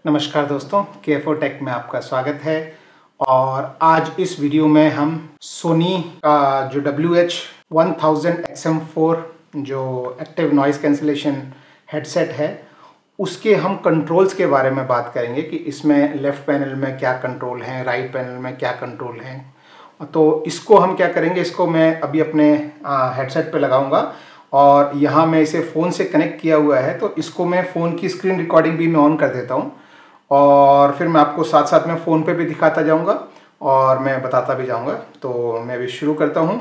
नमस्कार दोस्तों, KFO take में आपका स्वागत है। और आज इस वीडियो में हम सोनी का जो WH-1000 XM4 जो एक्टिव नॉइज़ कैंसिलेशन हेडसेट है उसके हम कंट्रोल्स के बारे में बात करेंगे कि इसमें लेफ़्ट पैनल में क्या कंट्रोल हैं, राइट पैनल में क्या कंट्रोल हैं। तो इसको हम क्या करेंगे, इसको मैं अभी अपने हेडसेट पे लगाऊंगा और यहाँ मैं इसे फ़ोन से कनेक्ट किया हुआ है, तो इसको मैं फ़ोन की स्क्रीन रिकॉर्डिंग भी मैं ऑन कर देता हूँ और फिर मैं आपको साथ साथ में फ़ोन पे भी दिखाता जाऊंगा और मैं बताता भी जाऊंगा। तो मैं अभी शुरू करता हूं।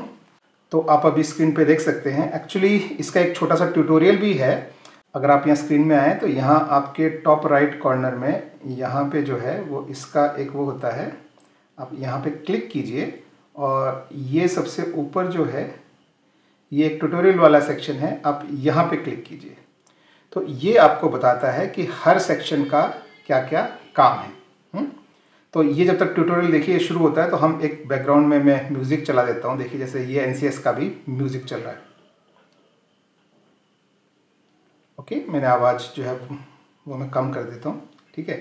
तो आप अभी स्क्रीन पे देख सकते हैं, एक्चुअली इसका एक छोटा सा ट्यूटोरियल भी है। अगर आप यहाँ स्क्रीन में आएँ तो यहाँ आपके टॉप राइट कॉर्नर में यहाँ पे जो है वो इसका एक वो होता है, आप यहाँ पे क्लिक कीजिए और ये सबसे ऊपर जो है ये एक ट्यूटोरियल वाला सेक्शन है, आप यहाँ पे क्लिक कीजिए। तो ये आपको बताता है कि हर सेक्शन का क्या क्या काम है। तो ये जब तक ट्यूटोरियल देखिए शुरू होता है तो हम एक बैकग्राउंड में मैं म्यूज़िक चला देता हूँ। देखिए जैसे ये NCS का भी म्यूज़िक चल रहा है। ओके, मैंने आवाज़ जो है वो मैं कम कर देता हूँ। ठीक है,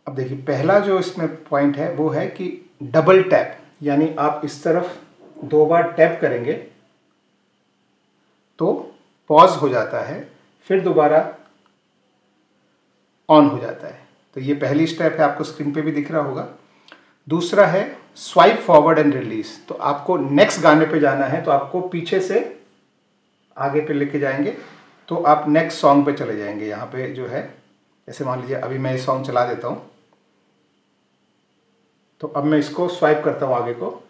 अब देखिए पहला जो इसमें पॉइंट है वो है कि डबल टैप, यानी आप इस तरफ 2 बार टैप करेंगे तो पॉज हो जाता है, फिर दोबारा ऑन हो जाता है। तो ये पहली स्टेप है, आपको स्क्रीन पे भी दिख रहा होगा। दूसरा है स्वाइप फॉरवर्ड एंड रिलीज। तो आपको नेक्स्ट गाने पे जाना है तो आपको पीछे से आगे पे लेके जाएंगे तो आप नेक्स्ट सॉन्ग पे चले जाएंगे। यहाँ पे जो है जैसे मान लीजिए अभी मैं ये सॉन्ग चला देता हूँ, तो अब मैं इसको स्वाइप करता हूँ आगे को,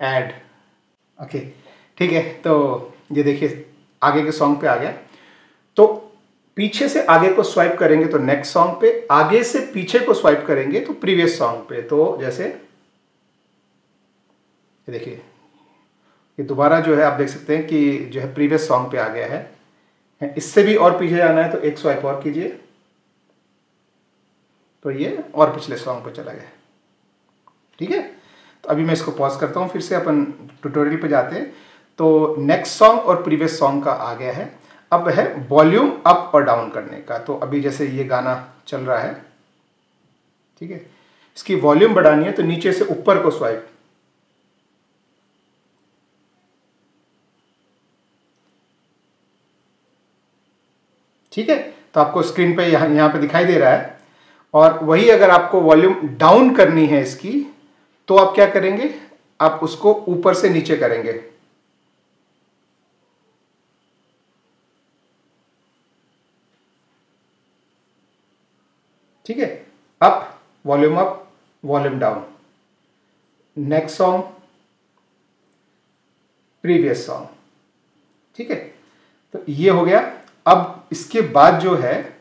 ऐड। ओके ठीक है, तो ये देखिए आगे के सॉन्ग पे आ गया। तो पीछे से आगे को स्वाइप करेंगे तो नेक्स्ट सॉन्ग पे, आगे से पीछे को स्वाइप करेंगे तो प्रीवियस सॉन्ग पे। तो जैसे ये देखिए ये दोबारा जो है आप देख सकते हैं कि जो है प्रीवियस सॉन्ग पे आ गया है। इससे भी और पीछे जाना है तो एक स्वाइप और कीजिए तो ये और पिछले सॉन्ग पे चला गया। ठीक है, तो अभी मैं इसको पॉज करता हूँ, फिर से अपन ट्यूटोरियल पे जाते हैं। तो नेक्स्ट सॉन्ग और प्रीवियस सॉन्ग का आ गया है। अब है वॉल्यूम अप और डाउन करने का। तो अभी जैसे ये गाना चल रहा है, ठीक है, इसकी वॉल्यूम बढ़ानी है तो नीचे से ऊपर को स्वाइप। ठीक है, तो आपको स्क्रीन पे यहाँ पे दिखाई दे रहा है। और वही अगर आपको वॉल्यूम डाउन करनी है इसकी तो आप क्या करेंगे, आप उसको ऊपर से नीचे करेंगे। ठीक है, up volume down, next song, previous song. ठीक है, तो ये हो गया। अब इसके बाद जो है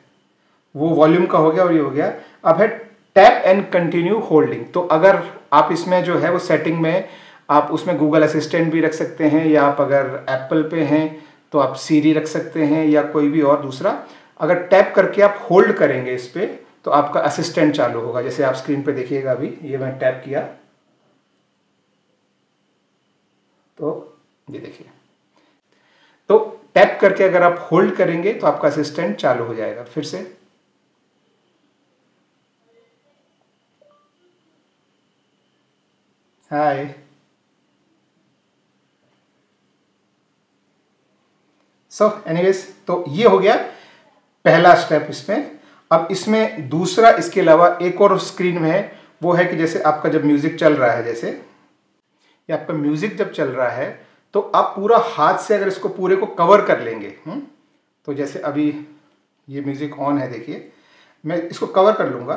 वो वॉल्यूम का हो गया और ये हो गया। अब है टैप एंड कंटिन्यू होल्डिंग। तो अगर आप इसमें जो है वो सेटिंग में आप उसमें गूगल असिस्टेंट भी रख सकते हैं, या आप अगर एप्पल पे हैं तो आप सीरी रख सकते हैं या कोई भी और दूसरा। अगर टैप करके आप होल्ड करेंगे इस पर तो आपका असिस्टेंट चालू होगा। जैसे आप स्क्रीन पे देखिएगा, अभी ये मैं टैप किया तो ये देखिए, तो टैप करके अगर आप होल्ड करेंगे तो आपका असिस्टेंट चालू हो जाएगा। फिर से हाय। सो एनीवेज, तो ये हो गया पहला स्टेप इसमें। अब इसमें दूसरा, इसके अलावा एक और स्क्रीन में है, वो है कि जैसे आपका जब म्यूजिक चल रहा है, जैसे ये आपका म्यूजिक जब चल रहा है तो आप पूरा हाथ से अगर इसको पूरे को कवर कर लेंगे, तो जैसे अभी ये म्यूजिक ऑन है, देखिए मैं इसको कवर कर लूंगा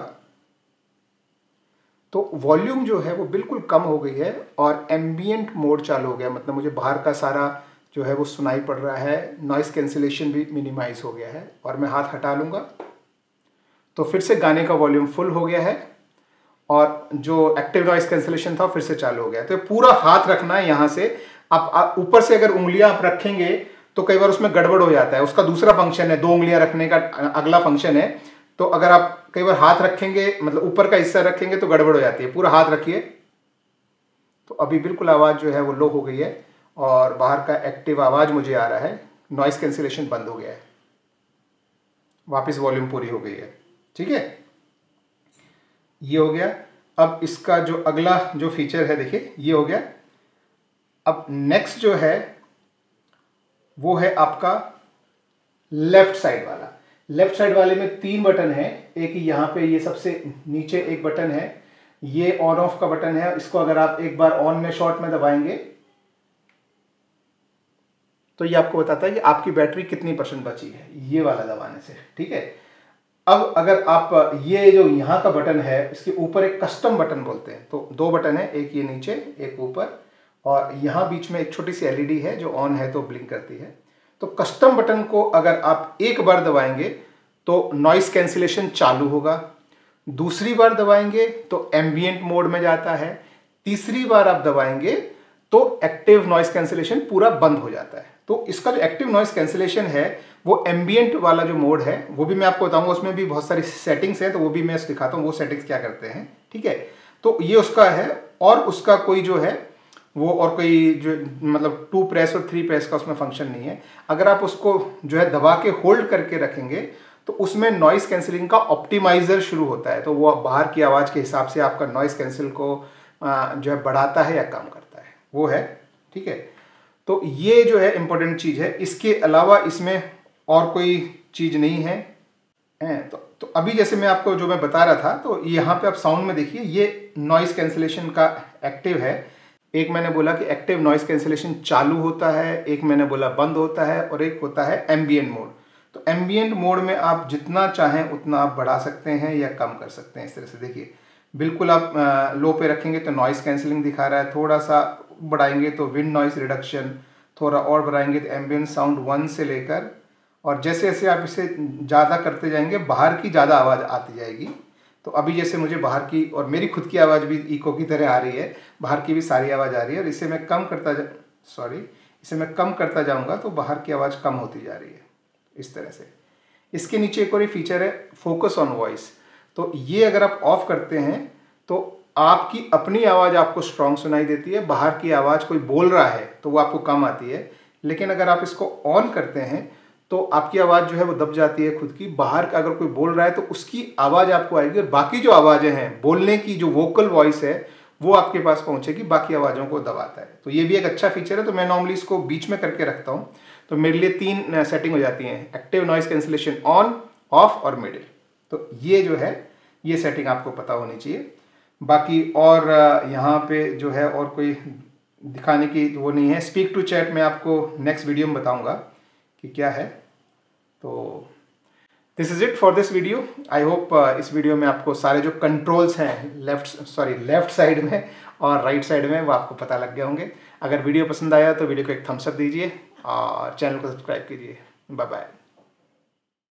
तो वॉल्यूम जो है वो बिल्कुल कम हो गई है और एम्बियंट मोड चालू हो गया। मतलब मुझे बाहर का सारा जो है वो सुनाई पड़ रहा है, नॉइज़ कैंसिलेशन भी मिनिमाइज हो गया है। और मैं हाथ हटा लूँगा तो फिर से गाने का वॉल्यूम फुल हो गया है और जो एक्टिव नॉइज़ कैंसिलेशन था फिर से चालू हो गया। तो पूरा हाथ रखना है यहाँ से। आप ऊपर से अगर उंगलियां आप रखेंगे तो कई बार उसमें गड़बड़ हो जाता है। उसका दूसरा फंक्शन है, 2 उंगलियां रखने का अगला फंक्शन है। तो अगर आप कई बार हाथ रखेंगे, मतलब ऊपर का हिस्सा रखेंगे तो गड़बड़ हो जाती है। पूरा हाथ रखिए। तो अभी बिल्कुल आवाज़ जो है वो लो हो गई है और बाहर का एक्टिव आवाज़ मुझे आ रहा है, नॉइज़ कैंसिलेशन बंद हो गया है, वापस वॉल्यूम पूरी हो गई है। ठीक है, ये हो गया। अब इसका जो अगला जो फीचर है देखिए, ये हो गया। अब नेक्स्ट जो है वो है आपका लेफ्ट साइड वाला। लेफ्ट साइड वाले में 3 बटन है। एक यहाँ पे ये सबसे नीचे एक बटन है, ये ऑन ऑफ का बटन है। इसको अगर आप एक बार ऑन में शॉर्ट में दबाएंगे तो ये आपको बताता है कि आपकी बैटरी कितनी % बची है, ये वाला दबाने से। ठीक है, अब अगर आप ये जो यहाँ का बटन है इसके ऊपर एक कस्टम बटन बोलते हैं, तो 2 बटन है, एक ये नीचे एक ऊपर, और यहाँ बीच में एक छोटी सी एलईडी है जो ऑन है तो ब्लिंक करती है। तो कस्टम बटन को अगर आप एक बार दबाएंगे तो नॉइस कैंसिलेशन चालू होगा, दूसरी बार दबाएंगे तो एम्बिएंट मोड में जाता है, तीसरी बार आप दबाएंगे तो एक्टिव नॉइस कैंसिलेशन पूरा बंद हो जाता है। तो इसका जो एक्टिव नॉइस कैंसिलेशन है वो एम्बिएंट वाला जो मोड है वो भी मैं आपको बताऊंगा, उसमें भी बहुत सारी सेटिंग्स हैं, तो वो भी मैं दिखाता हूँ वो सेटिंग्स क्या करते हैं। ठीक है, तो ये उसका है। और उसका कोई जो है वो और कोई जो मतलब 2 प्रेस और 3 प्रेस का उसमें फंक्शन नहीं है। अगर आप उसको जो है दबा के होल्ड करके रखेंगे तो उसमें नॉइस कैंसिलिंग का ऑप्टिमाइजर शुरू होता है, तो वो बाहर की आवाज़ के हिसाब से आपका नॉइस कैंसिल को जो है बढ़ाता है या कम करता है, वो है। ठीक है, तो ये जो है इम्पोर्टेंट चीज़ है। इसके अलावा इसमें और कोई चीज़ नहीं है। तो अभी जैसे मैं आपको जो मैं बता रहा था, तो यहाँ पे आप साउंड में देखिए ये नॉइस कैंसिलेशन का एक्टिव है। एक मैंने बोला कि एक्टिव नॉइस कैंसिलेशन चालू होता है, एक मैंने बोला बंद होता है, और एक होता है एम्बिएंट मोड। तो एम्बिएंट मोड में आप जितना चाहें उतना आप बढ़ा सकते हैं या कम कर सकते हैं। इस तरह से देखिए, बिल्कुल आप लो पे रखेंगे तो नॉइस कैंसिलिंग दिखा रहा है, थोड़ा सा बढ़ाएंगे तो विंड नॉइस रिडक्शन, थोड़ा और बढ़ाएंगे तो एम्बिएंट साउंड 1 से लेकर, और जैसे जैसे आप इसे ज़्यादा करते जाएंगे बाहर की ज़्यादा आवाज़ आती जाएगी। तो अभी जैसे मुझे बाहर की और मेरी खुद की आवाज़ भी इको की तरह आ रही है, बाहर की भी सारी आवाज़ आ रही है, और इसे मैं कम करता जाऊंगा तो बाहर की आवाज़ कम होती जा रही है इस तरह से। इसके नीचे एक और फीचर है फोकस ऑन वॉइस। तो ये अगर आप ऑफ करते हैं तो आपकी अपनी आवाज़ आपको स्ट्रॉन्ग सुनाई देती है, बाहर की आवाज़ कोई बोल रहा है तो वो आपको कम आती है। लेकिन अगर आप इसको ऑन करते हैं तो आपकी आवाज़ जो है वो दब जाती है खुद की, बाहर का अगर कोई बोल रहा है तो उसकी आवाज़ आपको आएगी, और बाकी जो आवाज़ें हैं बोलने की जो वोकल वॉइस है वो आपके पास पहुंचेगी, बाकी आवाज़ों को दबाता है। तो ये भी एक अच्छा फीचर है। तो मैं नॉर्मली इसको बीच में करके रखता हूँ, तो मेरे लिए 3 सेटिंग हो जाती हैं, active noise cancellation on, of और मिडिल। तो ये जो है ये सेटिंग आपको पता होनी चाहिए। बाकी और यहाँ पे जो है और कोई दिखाने की वो नहीं है। स्पीक टू चैट मैं आपको नेक्स्ट वीडियो में बताऊँगा कि क्या है। तो this is it for this video. I hope इस वीडियो में आपको सारे जो कंट्रोल्स हैं लेफ्ट साइड में और राइट साइड में वो आपको पता लग गए होंगे। अगर वीडियो पसंद आया तो वीडियो को एक थम्स अप दीजिए और चैनल को सब्सक्राइब कीजिए। Bye bye.